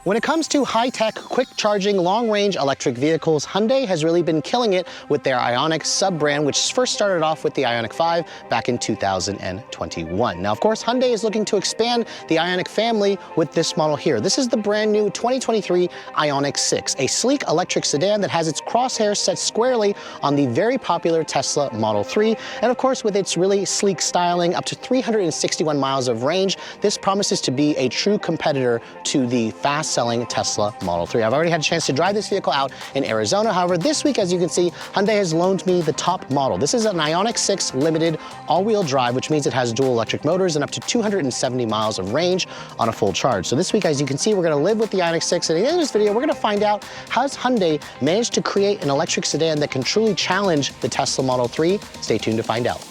When it comes to high-tech, quick-charging, long-range electric vehicles, Hyundai has really been killing it with their Ioniq sub-brand, which first started off with the Ioniq 5 back in 2021. Now, of course, Hyundai is looking to expand the Ioniq family with this model here. This is the brand new 2023 Ioniq 6, a sleek electric sedan that has its crosshairs set squarely on the very popular Tesla Model 3. And of course, with its really sleek styling, up to 361 miles of range, this promises to be a true competitor to the fast-selling Tesla Model 3. I've already had a chance to drive this vehicle out in Arizona. However, this week, as you can see, Hyundai has loaned me the top model. This is an Ioniq 6 Limited all-wheel drive, which means it has dual electric motors and up to 270 miles of range on a full charge. So this week, as you can see, we're going to live with the Ioniq 6. And at the end of this video, we're going to find out how Hyundai managed to create an electric sedan that can truly challenge the Tesla Model 3. Stay tuned to find out.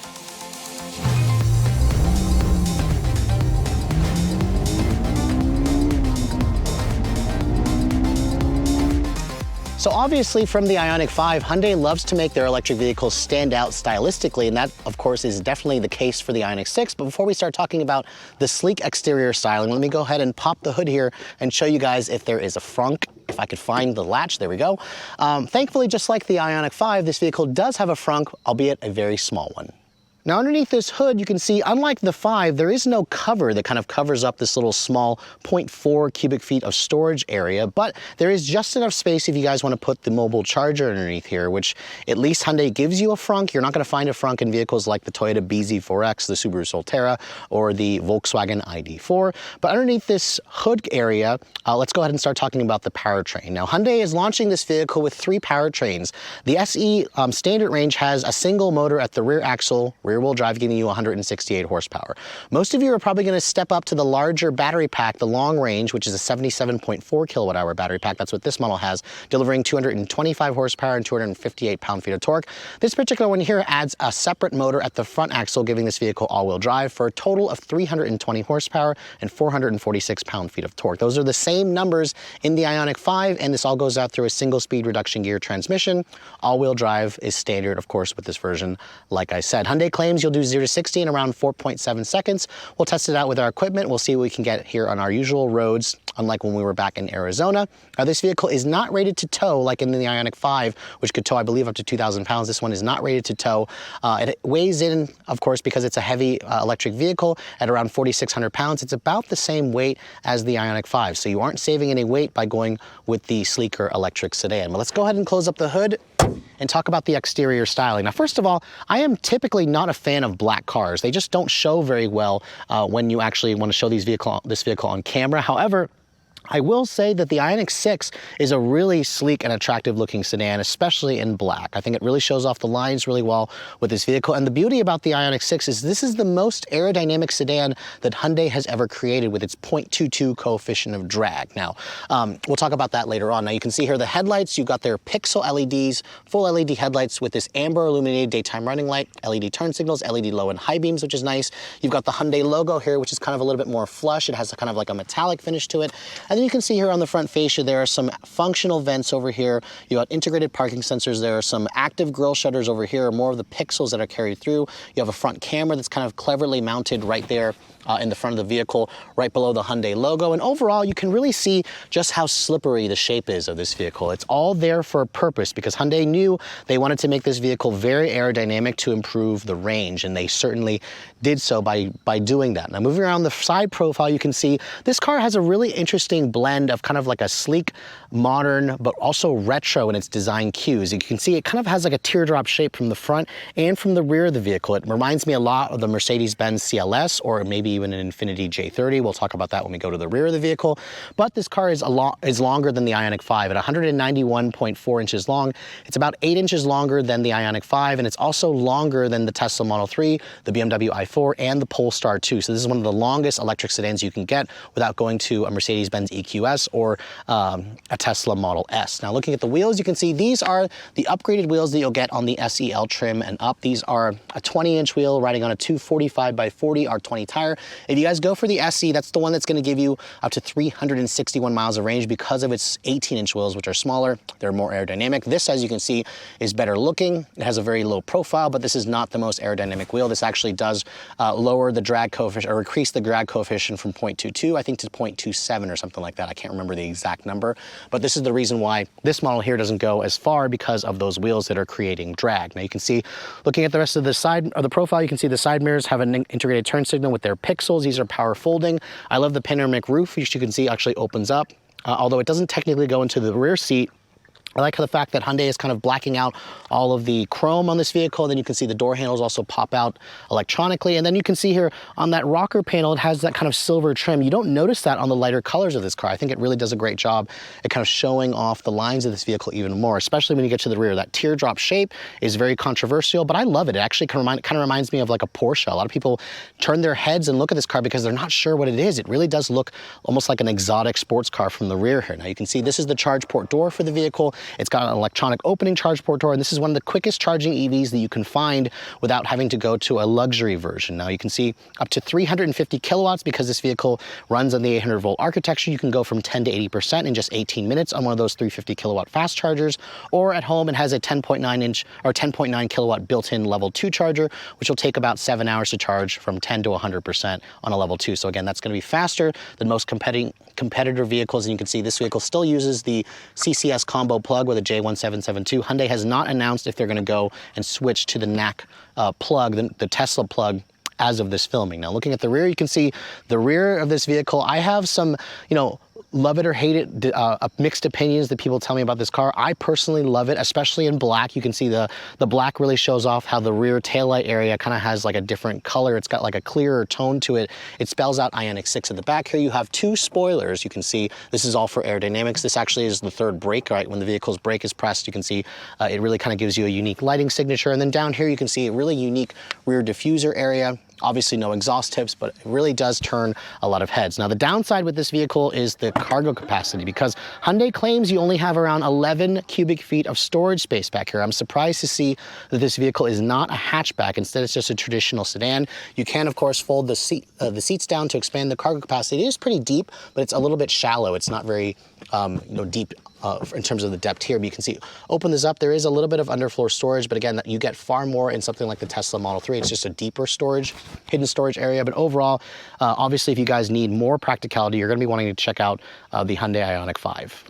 So obviously from the Ioniq 5, Hyundai loves to make their electric vehicles stand out stylistically, and that of course is definitely the case for the Ioniq 6. But before we start talking about the sleek exterior styling, let me go ahead and pop the hood here and show you guys if there is a frunk. If I could find the latch, there we go. Thankfully, just like the Ioniq 5, this vehicle does have a frunk, albeit a very small one. Now underneath this hood, you can see, unlike the 5, there is no cover that kind of covers up this little small 0.4 cubic feet of storage area, but there is just enough space if you guys want to put the mobile charger underneath here, which at least Hyundai gives you a frunk. You're not going to find a frunk in vehicles like the Toyota BZ4X, the Subaru Solterra, or the Volkswagen ID4. But underneath this hood area, let's go ahead and start talking about the powertrain. Now Hyundai is launching this vehicle with 3 powertrains. The SE standard range has a single motor at the rear axle, rear-wheel drive, giving you 168 horsepower. Most of you are probably going to step up to the larger battery pack, the long range, which is a 77.4 kilowatt hour battery pack. That's what this model has, delivering 225 horsepower and 258 pound-feet of torque. This particular one here adds a separate motor at the front axle, giving this vehicle all-wheel drive for a total of 320 horsepower and 446 pound-feet of torque. Those are the same numbers in the Ioniq 5, and this all goes out through a single-speed reduction gear transmission. All-wheel drive is standard, of course, with this version, like I said. Hyundai claims you'll do 0 to 60 in around 4.7 seconds. We'll test it out with our equipment. We'll see what we can get here on our usual roads, unlike when we were back in Arizona. Now, this vehicle is not rated to tow like in the Ioniq 5, which could tow, I believe, up to 2,000 pounds. This one is not rated to tow. It weighs in, of course, because it's a heavy electric vehicle, at around 4,600 pounds. It's about the same weight as the Ioniq 5, so you aren't saving any weight by going with the sleeker electric sedan. But let's go ahead and close up the hood and talk about the exterior styling. Now, first of all, I am typically not a fan of black cars. They just don't show very well when you actually want to show this vehicle on camera. However, I will say that the Ioniq 6 is a really sleek and attractive looking sedan, especially in black. I think it really shows off the lines really well with this vehicle. And the beauty about the Ioniq 6 is this is the most aerodynamic sedan that Hyundai has ever created with its 0.22 coefficient of drag. Now, we'll talk about that later on. Now you can see here the headlights. You've got their pixel LEDs, full LED headlights with this amber illuminated daytime running light, LED turn signals, LED low and high beams, which is nice. You've got the Hyundai logo here, which is kind of a little bit more flush. It has a kind of like a metallic finish to it. And then you can see here on the front fascia, there are some functional vents over here. You got integrated parking sensors. There are some active grille shutters over here, more of the pixels that are carried through. You have a front camera that's kind of cleverly mounted right there in the front of the vehicle, right below the Hyundai logo. And overall, you can really see just how slippery the shape is of this vehicle. It's all there for a purpose because Hyundai knew they wanted to make this vehicle very aerodynamic to improve the range, and they certainly did so by doing that. Now, moving around the side profile, you can see this car has a really interesting blend of kind of like a sleek, modern, but also retro in its design cues. You can see it kind of has like a teardrop shape from the front and from the rear of the vehicle. It reminds me a lot of the Mercedes-Benz CLS, or maybe even an Infiniti J30. We'll talk about that when we go to the rear of the vehicle. But this car is longer than the Ioniq 5 at 191.4 inches long. It's about 8 inches longer than the Ioniq 5, and it's also longer than the Tesla Model 3, the BMW i4, and the Polestar 2. So this is one of the longest electric sedans you can get without going to a Mercedes-Benz EQS or a Tesla Model S. Now, looking at the wheels, you can see these are the upgraded wheels that you'll get on the SEL trim and up. These are a 20-inch wheel riding on a 245 by 40 R20 tire. If you guys go for the SE, that's the one that's going to give you up to 361 miles of range because of its 18-inch wheels, which are smaller. They're more aerodynamic. This, as you can see, is better looking. It has a very low profile, but this is not the most aerodynamic wheel. This actually does lower the drag coefficient, or increase the drag coefficient from 0.22, I think, to 0.27 or something like that. I can't remember the exact number, but this is the reason why this model here doesn't go as far, because of those wheels that are creating drag. Now you can see, looking at the rest of the side or the profile, you can see the side mirrors have an integrated turn signal with their pixels. These are power folding. I love the panoramic roof, which you can see actually opens up, although it doesn't technically go into the rear seat. I like the fact that Hyundai is kind of blacking out all of the chrome on this vehicle. Then you can see the door handles also pop out electronically. And then you can see here on that rocker panel, it has that kind of silver trim. You don't notice that on the lighter colors of this car. I think it really does a great job at kind of showing off the lines of this vehicle even more, especially when you get to the rear. That teardrop shape is very controversial, but I love it. It actually kind of reminds me of like a Porsche. A lot of people turn their heads and look at this car because they're not sure what it is. It really does look almost like an exotic sports car from the rear here. Now you can see this is the charge port door for the vehicle. It's got an electronic opening charge port door, and this is one of the quickest charging EVs that you can find without having to go to a luxury version. Now you can see up to 350 kilowatts because this vehicle runs on the 800 volt architecture. You can go from 10 to 80% in just 18 minutes on one of those 350 kilowatt fast chargers, or at home it has a 10.9 inch or 10.9 kilowatt built-in level 2 charger, which will take about 7 hours to charge from 10 to 100% on a level 2. So again, that's going to be faster than most competitor vehicles. And you can see this vehicle still uses the CCS combo plug with a J1772. Hyundai has not announced if they're going to go and switch to the NAC plug, the Tesla plug, as of this filming. Now looking at the rear, you can see the rear of this vehicle. I have some, love it or hate it, mixed opinions that people tell me about this car. I personally love it, especially in black. You can see the black really shows off how the rear taillight area kind of has like a different color. It's got like a clearer tone to it. It spells out Ioniq 6 at the back. Here you have 2 spoilers. You can see this is all for aerodynamics. This actually is the third brake, right? When the vehicle's brake is pressed, you can see it really kind of gives you a unique lighting signature. And then down here, you can see a really unique rear diffuser area. Obviously no exhaust tips, but it really does turn a lot of heads. Now the downside with this vehicle is the cargo capacity, because Hyundai claims you only have around 11 cubic feet of storage space back here. I'm surprised to see that this vehicle is not a hatchback. Instead, it's just a traditional sedan. You can, of course, fold the seats down to expand the cargo capacity. It is pretty deep, but it's a little bit shallow. It's not very deep in terms of the depth here, but you can see, open this up, there is a little bit of underfloor storage, but again, you get far more in something like the Tesla Model 3. It's just a deeper storage, hidden storage area. But overall, obviously, if you guys need more practicality, you're gonna be wanting to check out the Hyundai Ioniq 5.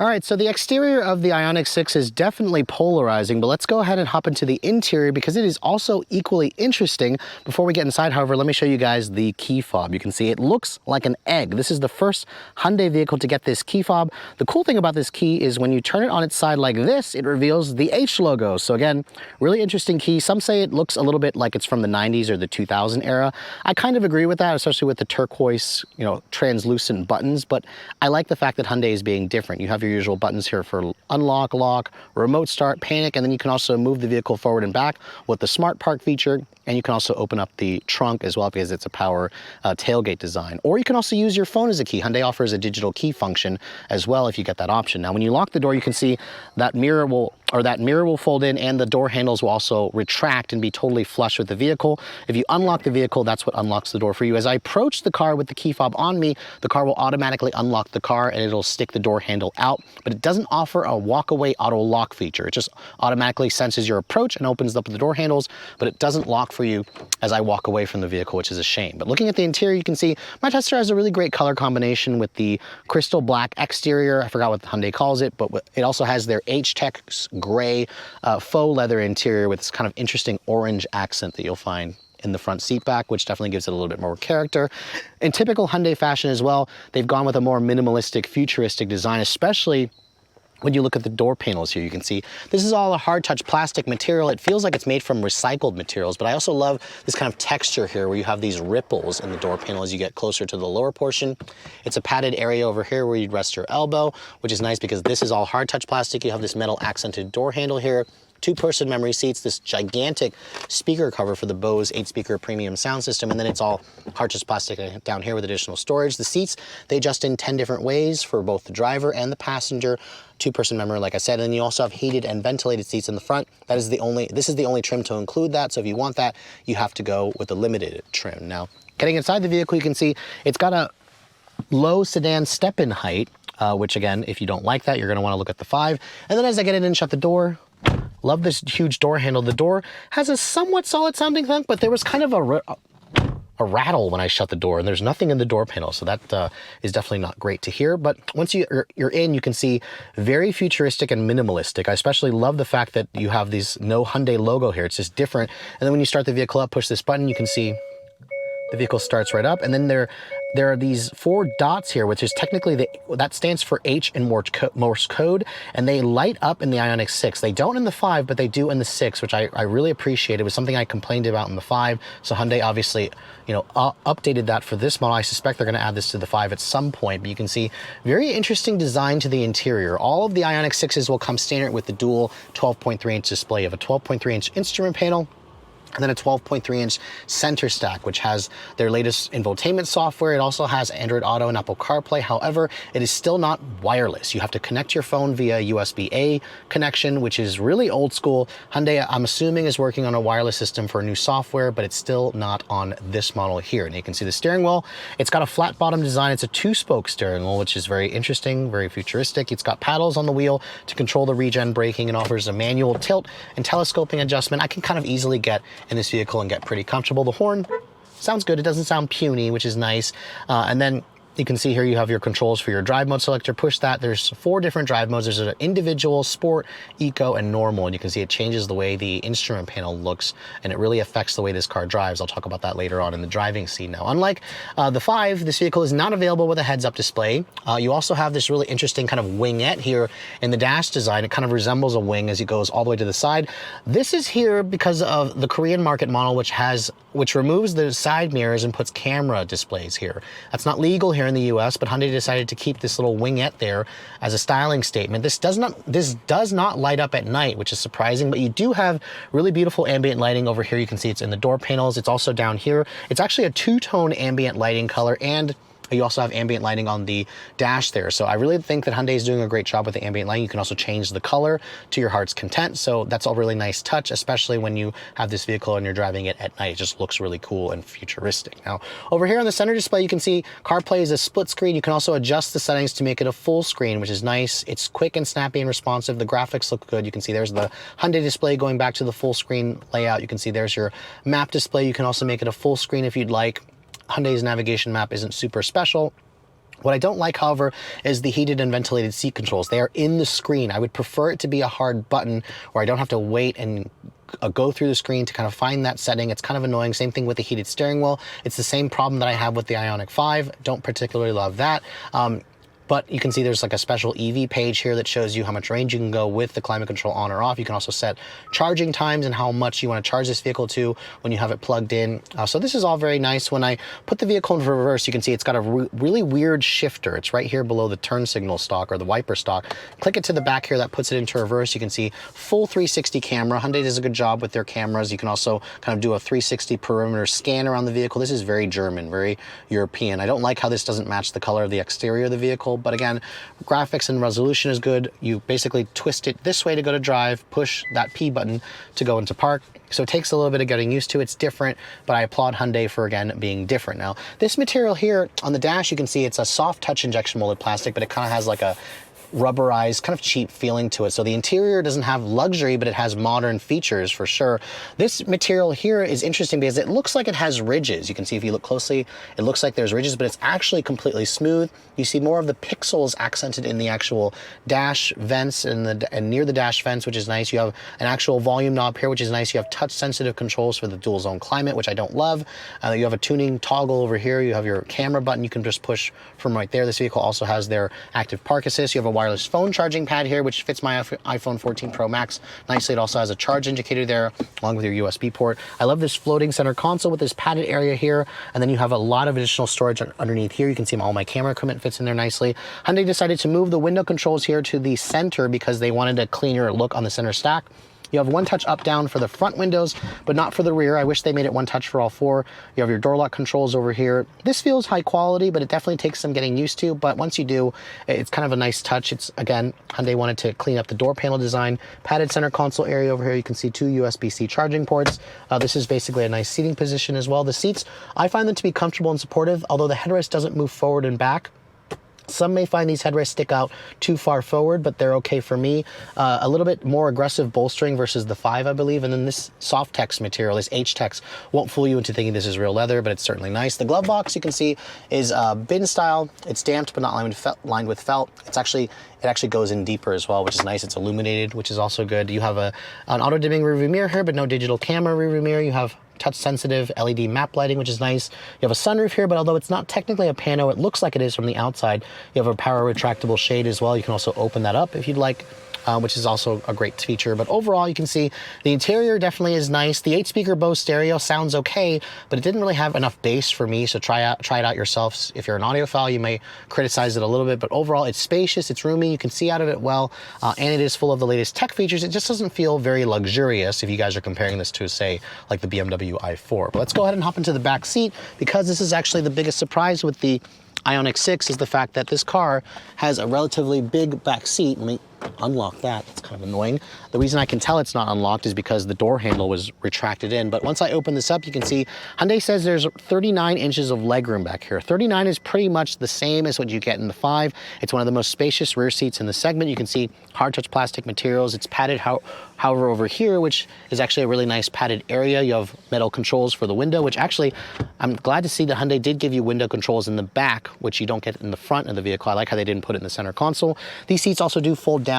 All right, so the exterior of the Ioniq 6 is definitely polarizing, but let's go ahead and hop into the interior because it is also equally interesting. Before we get inside, however, let me show you guys the key fob. You can see it looks like an egg. This is the first Hyundai vehicle to get this key fob. The cool thing about this key is when you turn it on its side like this, it reveals the H logo. So again, really interesting key. Some say it looks a little bit like it's from the 90s or the 2000 era. I kind of agree with that, especially with the turquoise, translucent buttons, but I like the fact that Hyundai is being different. You have your usual buttons here for unlock, lock, remote start, panic, and then you can also move the vehicle forward and back with the smart park feature. And you can also open up the trunk as well because it's a power tailgate design. Or you can also use your phone as a key. Hyundai offers a digital key function as well if you get that option. Now, when you lock the door, you can see that mirror will fold in and the door handles will also retract and be totally flush with the vehicle. If you unlock the vehicle, that's what unlocks the door for you. As I approach the car with the key fob on me, the car will automatically unlock the car and it'll stick the door handle out, but it doesn't offer a walk-away auto lock feature. It just automatically senses your approach and opens up the door handles, but it doesn't lock for you as I walk away from the vehicle, which is a shame. But looking at the interior, you can see my tester has a really great color combination with the crystal black exterior. I forgot what Hyundai calls it, but it also has their H-Tech gray faux leather interior with this kind of interesting orange accent that you'll find in the front seat back, which definitely gives it a little bit more character. In typical Hyundai fashion as well, they've gone with a more minimalistic, futuristic design, especially when you look at the door panels here. You can see this is all a hard touch plastic material. It feels like it's made from recycled materials, but I also love this kind of texture here where you have these ripples in the door panel as you get closer to the lower portion. It's a padded area over here where you'd rest your elbow, which is nice because this is all hard touch plastic. You have this metal accented door handle here. 2-person memory seats, this gigantic speaker cover for the Bose 8-speaker premium sound system, and then it's all hard touch plastic down here with additional storage. The seats, they adjust in 10 different ways for both the driver and the passenger. 2-person memory, like I said, and then you also have heated and ventilated seats in the front. This is the only trim to include that, so if you want that, you have to go with the limited trim. Now, Getting inside the vehicle, you can see it's got a low sedan step-in height, which again, if you don't like that, you're gonna wanna look at the 5. And then as I get in and shut the door, love this huge door handle. The door has a somewhat solid sounding thunk, but there was kind of a rattle when I shut the door, and there's nothing in the door panel, so that is definitely not great to hear. But once you're in, you can see very futuristic and minimalistic. I especially love the fact that you have these no Hyundai logo here. It's just different. And then when you start the vehicle up, push this button, you can see the vehicle starts right up, and then there are these 4 dots here, which is technically that stands for H in Morse code, and they light up in the Ioniq 6. They don't in the 5, but they do in the 6, which I really appreciate. It was something I complained about in the 5, so Hyundai obviously, you know, updated that for this model. I suspect they're going to add this to the 5 at some point, but you can see very interesting design to the interior. All of the Ioniq 6s will come standard with the dual 12.3-inch display. You have a 12.3-inch instrument panel, and then a 12.3-inch center stack, which has their latest infotainment software. It also has Android Auto and Apple CarPlay. However, it is still not wireless. You have to connect your phone via USB-A connection, which is really old school. Hyundai, I'm assuming, is working on a wireless system for a new software, but it's still not on this model here. And you can see the steering wheel. It's got a flat bottom design. It's a 2-spoke steering wheel, which is very interesting, very futuristic. It's got paddles on the wheel to control the regen braking and offers a manual tilt and telescoping adjustment. I can kind of easily get in this vehicle and get pretty comfortable. The horn sounds good. It doesn't sound puny, which is nice. And then you can see here you have your controls for your drive mode selector. Push that. There's 4 different drive modes. There's an individual, sport, eco, and normal. And you can see it changes the way the instrument panel looks, and it really affects the way this car drives. I'll talk about that later on in the driving scene. Now, unlike the 5, this vehicle is not available with a heads-up display. You also have this really interesting kind of wingette here in the dash design. It kind of resembles a wing as it goes all the way to the side. This is here because of the Korean market model, which removes the side mirrors and puts camera displays here. That's not legal here in the US, but Hyundai decided to keep this little wingette there as a styling statement. This does not light up at night, which is surprising, but you do have really beautiful ambient lighting over here. You can see it's in the door panels. It's also down here. It's actually a 2-tone ambient lighting color, and you also have ambient lighting on the dash there. So I really think that Hyundai is doing a great job with the ambient lighting. You can also change the color to your heart's content. So that's a really nice touch, especially when you have this vehicle and you're driving it at night. It just looks really cool and futuristic. Now, over here on the center display, you can see CarPlay is a split screen. You can also adjust the settings to make it a full screen, which is nice. It's quick and snappy and responsive. The graphics look good. You can see there's the Hyundai display going back to the full screen layout. You can see there's your map display. You can also make it a full screen if you'd like. Hyundai's navigation map isn't super special. What I don't like, however, is the heated and ventilated seat controls. They are in the screen. I would prefer it to be a hard button where I don't have to wait and go through the screen to kind of find that setting. It's kind of annoying. Same thing with the heated steering wheel. It's the same problem that I have with the Ioniq 5. Don't particularly love that. But you can see there's like a special EV page here that shows you how much range you can go with the climate control on or off. You can also set charging times and how much you want to charge this vehicle to when you have it plugged in. So this is all very nice. When I put the vehicle in reverse, you can see it's got a really weird shifter. It's right here below the turn signal stalk or the wiper stalk. Click it to the back here, that puts it into reverse. You can see full 360 camera. Hyundai does a good job with their cameras. You can also kind of do a 360 perimeter scan around the vehicle. This is very German, very European. I don't like how this doesn't match the color of the exterior of the vehicle. But again, graphics and resolution is good. You basically twist it this way to go to drive, push that P button to go into park. So it takes a little bit of getting used to. It's different, but I applaud Hyundai for, again, being different. Now, this material here on the dash, you can see it's a soft touch injection molded plastic, but it kind of has like a rubberized, kind of cheap feeling to it. So the interior doesn't have luxury, but it has modern features for sure. This material here is interesting because it looks like it has ridges. You can see if you look closely, it looks like there's ridges, but it's actually completely smooth. You see more of the pixels accented in the actual dash vents and near the dash vents, which is nice. You have an actual volume knob here, which is nice. You have touch sensitive controls for the dual zone climate, which I don't love. You have a tuning toggle over here. You have your camera button. You can just push from right there. This vehicle also has their active park assist. You have a wireless phone charging pad here, which fits my iPhone 14 Pro Max nicely. It also has a charge indicator there along with your USB port. I love this floating center console with this padded area here, and then you have a lot of additional storage underneath here. You can see all my camera equipment fits in there nicely. Hyundai decided to move the window controls here to the center because they wanted a cleaner look on the center stack. You have one touch up down for the front windows, but not for the rear. I wish they made it one touch for all four. You have your door lock controls over here. This feels high quality, but it definitely takes some getting used to. But once you do, it's kind of a nice touch. It's, again, Hyundai wanted to clean up the door panel design. Padded center console area over here. You can see two USB-C charging ports. This is basically a nice seating position as well. The seats, I find them to be comfortable and supportive, although the headrest doesn't move forward and back. Some may find these headrests stick out too far forward, but they're okay for me. A little bit more aggressive bolstering versus the 5, I believe. And then this soft text material, this H-Tex, won't fool you into thinking this is real leather, but it's certainly nice. The glove box, you can see, is bin style. It's damped, but not lined with felt. It actually goes in deeper as well, which is nice. It's illuminated, which is also good. You have an auto-dimming rearview mirror here, but no digital camera rearview mirror. You have touch-sensitive LED map lighting, which is nice. You have a sunroof here, but although it's not technically a pano, it looks like it is from the outside. You have a power retractable shade as well. You can also open that up if you'd like, which is also a great feature. But overall, you can see the interior definitely is nice. The 8-speaker Bose stereo sounds okay, but it didn't really have enough bass for me, so try it out yourself. If you're an audiophile, you may criticize it a little bit, but overall, it's spacious, it's roomy, you can see out of it well, and it is full of the latest tech features. It just doesn't feel very luxurious if you guys are comparing this to, say, like the BMW i4. But let's go ahead and hop into the back seat, because this is actually the biggest surprise with the Ioniq 6 is the fact that this car has a relatively big back seat. Let me unlock that. It's kind of annoying. The reason I can tell it's not unlocked is because the door handle was retracted in. But once I open this up, you can see Hyundai says there's 39 inches of legroom back here. 39 is pretty much the same as what you get in the 5. It's one of the most spacious rear seats in the segment. You can see hard touch plastic materials. It's padded, however, over here, which is actually a really nice padded area. You have metal controls for the window, which actually, I'm glad to see that Hyundai did give you window controls in the back, which you don't get in the front of the vehicle. I like how they didn't put it in the center console. These seats also do fold down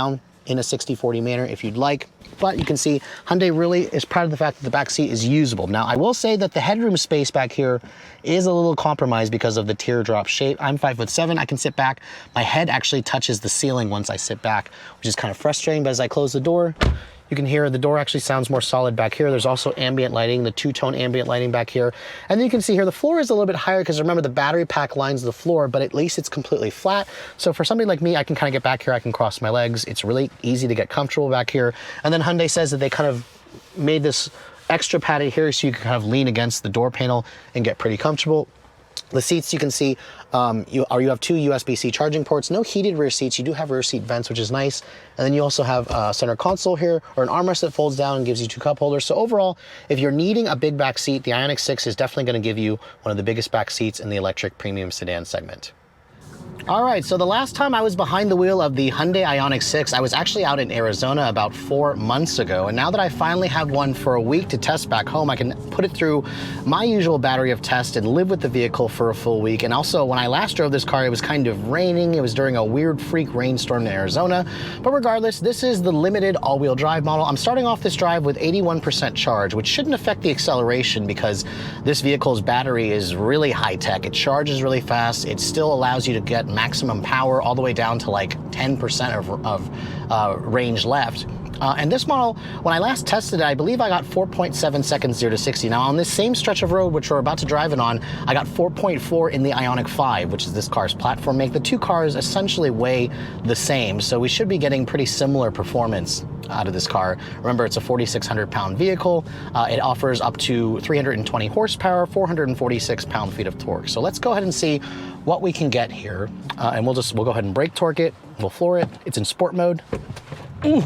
in a 60/40 manner if you'd like, but you can see Hyundai really is proud of the fact that the back seat is usable. Now, I will say that the headroom space back here is a little compromised because of the teardrop shape. I'm 5'7", I can sit back. My head actually touches the ceiling once I sit back, which is kind of frustrating, but as I close the door, you can hear the door actually sounds more solid back here. There's also ambient lighting, the two-tone ambient lighting back here. And then you can see here, the floor is a little bit higher because remember the battery pack lines the floor, but at least it's completely flat. So for somebody like me, I can kind of get back here, I can cross my legs. It's really easy to get comfortable back here. And then Hyundai says that they kind of made this extra padded here so you can kind of lean against the door panel and get pretty comfortable. The seats, you can see, you have two USB-C charging ports, no heated rear seats. You do have rear seat vents, which is nice. And then you also have a center console here, or an armrest that folds down and gives you two cup holders. So overall, if you're needing a big back seat, the Ioniq 6 is definitely going to give you one of the biggest back seats in the electric premium sedan segment. All right, so the last time I was behind the wheel of the Hyundai Ioniq 6, I was actually out in Arizona about 4 months ago. And now that I finally have one for a week to test back home, I can put it through my usual battery of tests and live with the vehicle for a full week. And also, when I last drove this car, it was kind of raining. It was during a weird freak rainstorm in Arizona. But regardless, this is the limited all-wheel drive model. I'm starting off this drive with 81% charge, which shouldn't affect the acceleration because this vehicle's battery is really high-tech. It charges really fast. It still allows you to get maximum power all the way down to like 10% of range left. And this model, when I last tested it, I believe I got 4.7 seconds 0 to 60. Now on this same stretch of road, which we're about to drive it on, I got 4.4 in the Ioniq 5, which is this car's platform make. The two cars essentially weigh the same, so we should be getting pretty similar performance out of this car. Remember, it's a 4,600 pound vehicle. It offers up to 320 horsepower, 446 pound-feet of torque. So let's go ahead and see what we can get here. And we'll go ahead and brake torque it. We'll floor it. It's in sport mode. Ooh,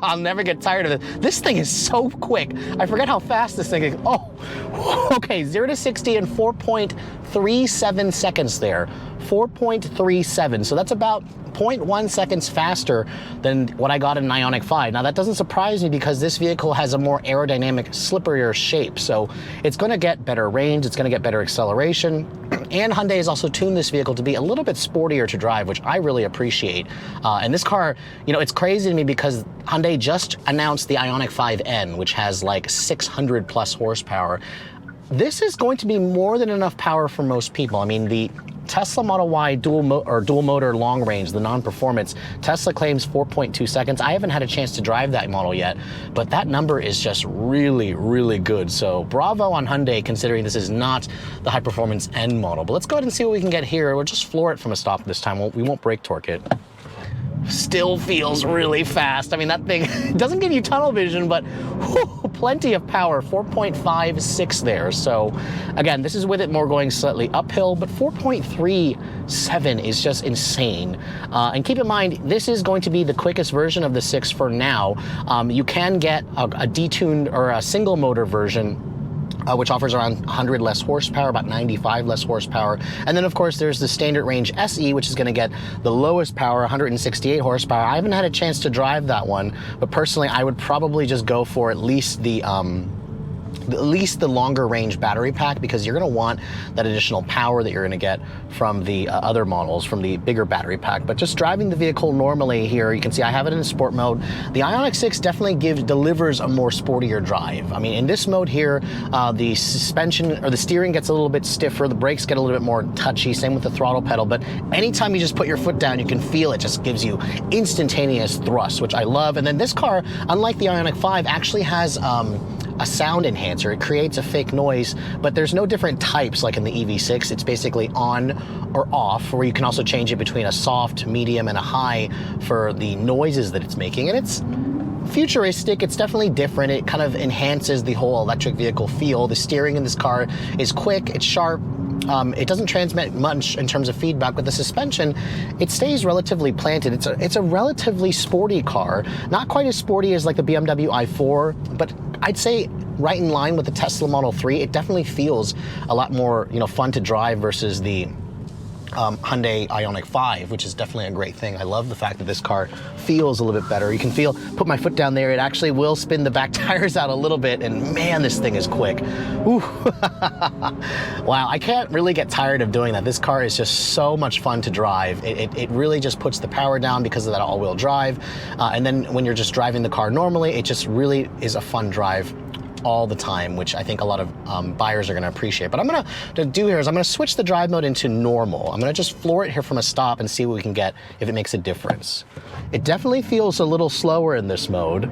I'll never get tired of it. This thing is so quick. I forget how fast this thing is. Oh, okay, 0 to 60 in 4.37 seconds there. 4.37, so that's about 0.1 seconds faster than what I got in an Ioniq 5. Now that doesn't surprise me because this vehicle has a more aerodynamic, slipperier shape, so it's going to get better range, it's going to get better acceleration, and Hyundai has also tuned this vehicle to be a little bit sportier to drive, which I really appreciate. And this car, you know, it's crazy to me because Hyundai just announced the Ioniq 5N, which has like 600 plus horsepower. This is going to be more than enough power for most people. I mean, the Tesla Model Y dual motor long range, the non-performance, Tesla claims 4.2 seconds. I haven't had a chance to drive that model yet, but that number is just really, really good. So bravo on Hyundai, considering this is not the high performance N model. But let's go ahead and see what we can get here. We'll just floor it from a stop this time. We won't brake torque it. still feels really fast. I mean, that thing doesn't give you tunnel vision, but whew, plenty of power, 4.56 there. So again, this is with it more going slightly uphill, but 4.37 is just insane. And keep in mind, this is going to be the quickest version of the 6 for now. You can get a detuned or a single motor version, which offers around 100 less horsepower, about 95 less horsepower. And then of course there's the standard range SE, which is gonna get the lowest power, 168 horsepower. I haven't had a chance to drive that one, but personally I would probably just go for at least the longer range battery pack, because you're going to want that additional power that you're going to get from the other models, from the bigger battery pack. But just driving the vehicle normally here, you can see I have it in sport mode. The Ioniq 6 definitely delivers a more sportier drive. I mean, in this mode here, the suspension or the steering gets a little bit stiffer, the brakes get a little bit more touchy, same with the throttle pedal, but anytime you just put your foot down, you can feel it just gives you instantaneous thrust, which I love. And then this car, unlike the Ioniq 5, actually has a sound enhancer. It creates a fake noise, but there's no different types like in the EV6. It's basically on or off, where you can also change it between a soft, medium, and a high for the noises that it's making. And it's futuristic, it's definitely different. It kind of enhances the whole electric vehicle feel. The steering in this car is quick, it's sharp. It doesn't transmit much in terms of feedback, but the suspension, it stays relatively planted. It's a relatively sporty car. Not quite as sporty as like the BMW i4, but I'd say right in line with the Tesla Model 3. It definitely feels a lot more, fun to drive versus the Hyundai Ioniq 5, which is definitely a great thing. I love the fact that this car feels a little bit better. You can put my foot down there, it actually will spin the back tires out a little bit, and man, this thing is quick. Ooh. Wow, I can't really get tired of doing that. This car is just so much fun to drive. It really just puts the power down because of that all-wheel drive. And then when you're just driving the car normally, it just really is a fun drive all the time, which I think a lot of buyers are going to appreciate. But I'm going to do here is I'm going to switch the drive mode into normal. I'm going to just floor it here from a stop and see what we can get, if it makes a difference. It definitely feels a little slower in this mode.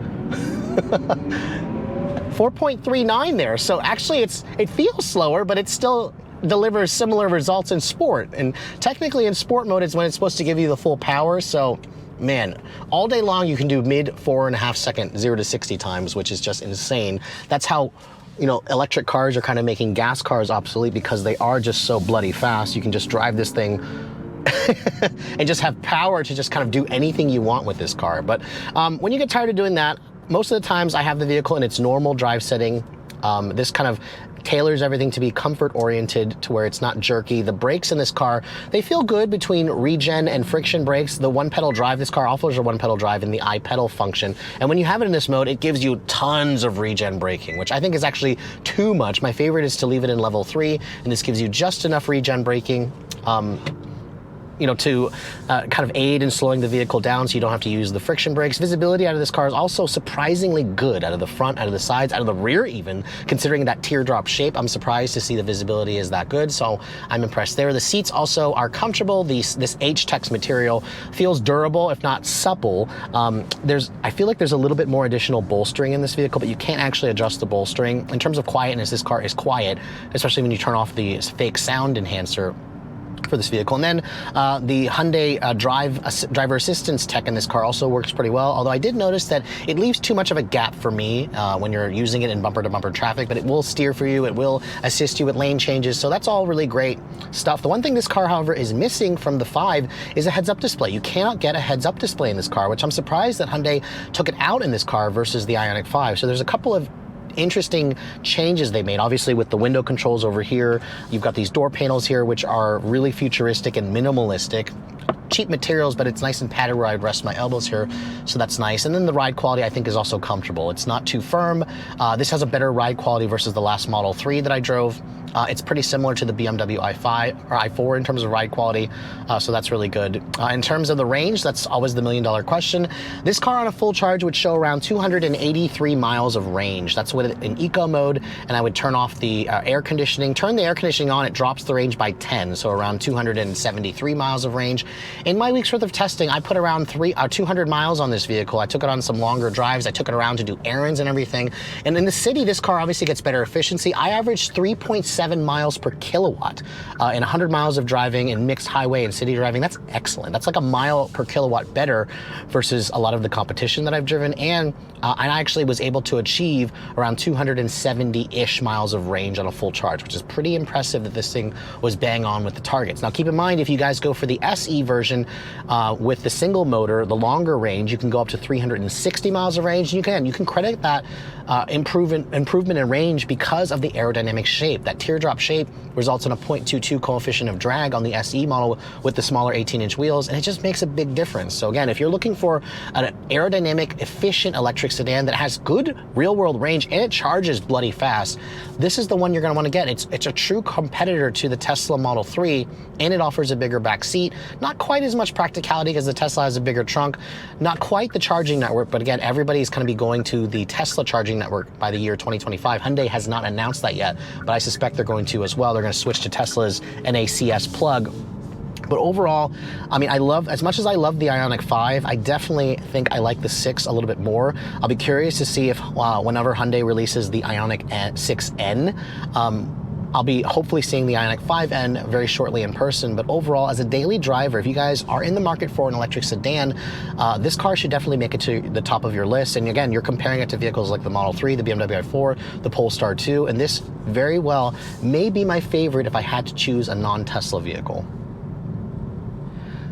4.39 there. So actually it feels slower, but it still delivers similar results in sport. And technically in sport mode is when it's supposed to give you the full power. So man, all day long you can do mid 4.5 second 0 to 60 times, which is just insane. That's how, electric cars are kind of making gas cars obsolete, because they are just so bloody fast. You can just drive this thing and just have power to just kind of do anything you want with this car. But when you get tired of doing that, most of the times I have the vehicle in its normal drive setting. This kind of tailors everything to be comfort oriented, to where it's not jerky. The brakes in this car, they feel good between regen and friction brakes. The one pedal drive, this car offers a one pedal drive in the iPedal function. And when you have it in this mode, it gives you tons of regen braking, which I think is actually too much. My favorite is to leave it in level 3, and this gives you just enough regen braking. To kind of aid in slowing the vehicle down so you don't have to use the friction brakes. Visibility out of this car is also surprisingly good, out of the front, out of the sides, out of the rear even. Considering that teardrop shape, I'm surprised to see the visibility is that good, so I'm impressed there. The seats also are comfortable. This H-Tex material feels durable, if not supple. I feel like there's a little bit more additional bolstering in this vehicle, but you can't actually adjust the bolstering. In terms of quietness, this car is quiet, especially when you turn off the fake sound enhancer for this vehicle. And then the Hyundai driver assistance tech in this car also works pretty well, although I did notice that it leaves too much of a gap for me when you're using it in bumper-to-bumper traffic, but it will steer for you, it will assist you with lane changes, so that's all really great stuff. The one thing this car, however, is missing from the 5 is a heads-up display. You cannot get a heads-up display in this car, which I'm surprised that Hyundai took it out in this car versus the Ioniq 5. So there's a couple of interesting changes they made. Obviously with the window controls over here, you've got these door panels here, which are really futuristic and minimalistic. Cheap materials, but it's nice and padded where I rest my elbows here, so that's nice. And then the ride quality I think is also comfortable. It's not too firm. This has a better ride quality versus the last Model 3 that I drove. It's pretty similar to the BMW i5 or i4 in terms of ride quality, so that's really good. In terms of the range, that's always the million-dollar question. This car on a full charge would show around 283 miles of range. That's with it in eco mode, and I would turn off the air conditioning. Turn the air conditioning on, it drops the range by 10, so around 273 miles of range. In my week's worth of testing, I put around 200 miles on this vehicle. I took it on some longer drives. I took it around to do errands and everything. And in the city, this car obviously gets better efficiency. I averaged 3.7 miles per kilowatt in 100 miles of driving in mixed highway and city driving. That's excellent. That's like a mile per kilowatt better versus a lot of the competition that I've driven. And I actually was able to achieve around 270-ish miles of range on a full charge, which is pretty impressive that this thing was bang on with the targets. Now keep in mind, if you guys go for the SE version with the single motor, the longer range, you can go up to 360 miles of range. You can credit that improvement in range because of the aerodynamic shape. That teardrop shape results in a 0.22 coefficient of drag on the SE model with the smaller 18-inch wheels, and it just makes a big difference. So again, if you're looking for an aerodynamic, efficient electric sedan that has good real-world range and it charges bloody fast, this is the one you're going to want to get. It's a true competitor to the Tesla Model 3, and it offers a bigger back seat. Not quite as much practicality because the Tesla has a bigger trunk. Not quite the charging network, but again, everybody's going to be going to the Tesla charging network by the year 2025. Hyundai has not announced that yet, but I suspect they're going to as well. They're going to switch to Tesla's NACS plug. But overall, I mean, as much as I love the Ioniq 5, I definitely think I like the 6 a little bit more. I'll be curious to see if whenever Hyundai releases the Ioniq 6N, I'll be hopefully seeing the Ioniq 5N very shortly in person. But overall, as a daily driver, if you guys are in the market for an electric sedan, this car should definitely make it to the top of your list. And again, you're comparing it to vehicles like the Model 3, the BMW i4, the Polestar 2, and this very well may be my favorite if I had to choose a non-Tesla vehicle.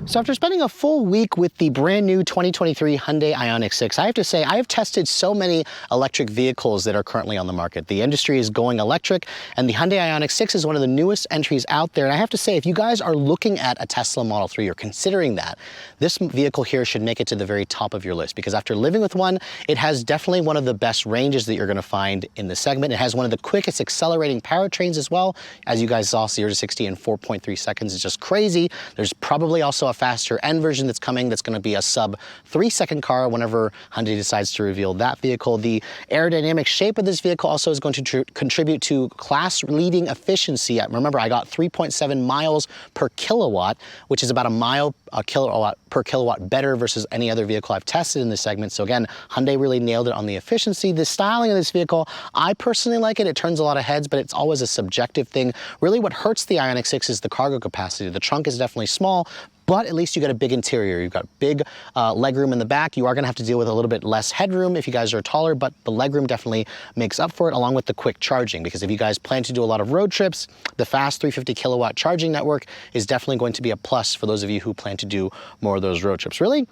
So after spending a full week with the brand new 2023 Hyundai Ioniq 6, I have to say I have tested so many electric vehicles that are currently on the market. The industry is going electric, and the Hyundai Ioniq 6 is one of the newest entries out there. And I have to say, if you guys are looking at a Tesla Model 3 or considering that, this vehicle here should make it to the very top of your list, because after living with one, it has definitely one of the best ranges that you're going to find in the segment. It has one of the quickest accelerating powertrains as well. As you guys saw, 0 to 60 in 4.3 seconds is just crazy. There's probably also a faster N version that's coming that's going to be a sub 3-second car whenever Hyundai decides to reveal that vehicle. The aerodynamic shape of this vehicle also is going to contribute to class-leading efficiency. Remember, I got 3.7 miles per kilowatt, which is about a kilowatt per kilowatt better versus any other vehicle I've tested in this segment. So again, Hyundai really nailed it on the efficiency. The styling of this vehicle, I personally like it. It turns a lot of heads, but it's always a subjective thing. Really what hurts the Ioniq 6 is the cargo capacity. The trunk is definitely small, but at least you got a big interior. You've got big legroom in the back. You are gonna have to deal with a little bit less headroom if you guys are taller, but the legroom definitely makes up for it, along with the quick charging, because if you guys plan to do a lot of road trips, the fast 350 kilowatt charging network is definitely going to be a plus for those of you who plan to do more of those road trips. Really,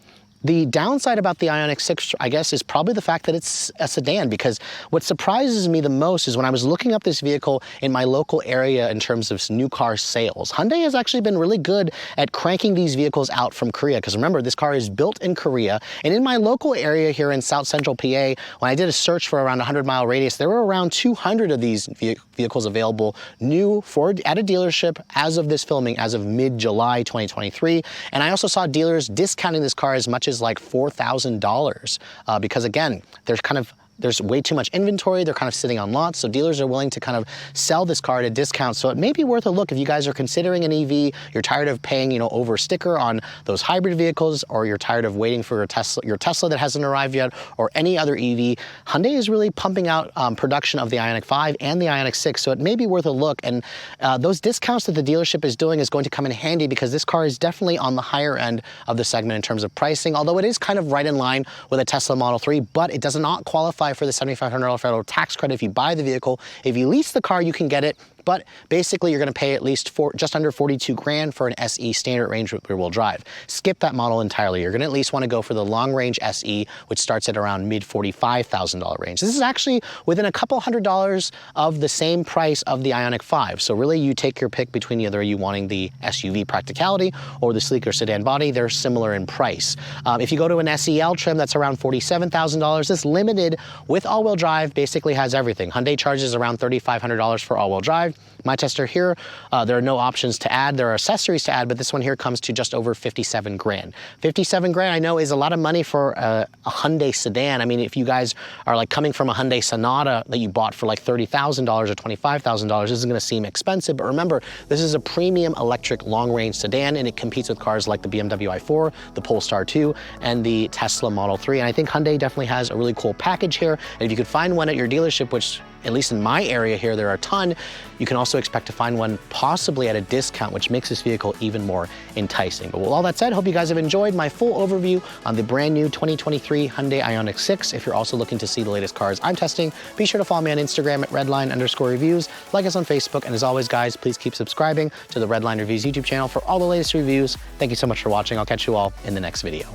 the downside about the Ioniq 6, I guess, is probably the fact that it's a sedan, because what surprises me the most is when I was looking up this vehicle in my local area in terms of new car sales, Hyundai has actually been really good at cranking these vehicles out from Korea, because remember, this car is built in Korea. And in my local area here in South Central PA, when I did a search for around a 100-mile radius, there were around 200 of these vehicles available new at a dealership as of this filming, as of mid-July 2023. And I also saw dealers discounting this car as much as like $4,000 because again, there's way too much inventory. They're kind of sitting on lots, so dealers are willing to kind of sell this car at a discount. So it may be worth a look if you guys are considering an EV, you're tired of paying, over sticker on those hybrid vehicles, or you're tired of waiting for your Tesla that hasn't arrived yet, or any other EV. Hyundai is really pumping out production of the Ioniq 5 and the Ioniq 6, so it may be worth a look. And those discounts that the dealership is doing is going to come in handy, because this car is definitely on the higher end of the segment in terms of pricing, although it is kind of right in line with a Tesla Model 3, but it does not qualify for the $7,500 federal tax credit if you buy the vehicle. If you lease the car, you can get it, but basically you're going to pay at least just under 42 grand for an SE standard range rear-wheel drive. Skip that model entirely. You're going to at least want to go for the long-range SE, which starts at around mid-$45,000 range. This is actually within a couple $100 of the same price of the Ioniq 5. So really, you take your pick between either you wanting the SUV practicality or the sleeker sedan body. They're similar in price. If you go to an SEL trim, that's around $47,000. This limited with all-wheel drive basically has everything. Hyundai charges around $3,500 for all-wheel drive. My tester here, there are no options to add. There are accessories to add, but this one here comes to just over 57 grand. 57 grand I know is a lot of money for a Hyundai sedan. I mean, if you guys are like coming from a Hyundai Sonata that you bought for like $30,000 or $25,000, this is gonna seem expensive, but remember, this is a premium electric long-range sedan, and it competes with cars like the BMW i4, the Polestar 2, and the Tesla Model 3. And I think Hyundai definitely has a really cool package here. And if you could find one at your dealership, which at least in my area here, there are a ton, you can also expect to find one possibly at a discount, which makes this vehicle even more enticing. But with all that said, hope you guys have enjoyed my full overview on the brand new 2023 Hyundai Ioniq 6. If you're also looking to see the latest cars I'm testing, be sure to follow me on Instagram at redline_reviews, like us on Facebook, and as always, guys, please keep subscribing to the Redline Reviews YouTube channel for all the latest reviews. Thank you so much for watching. I'll catch you all in the next video.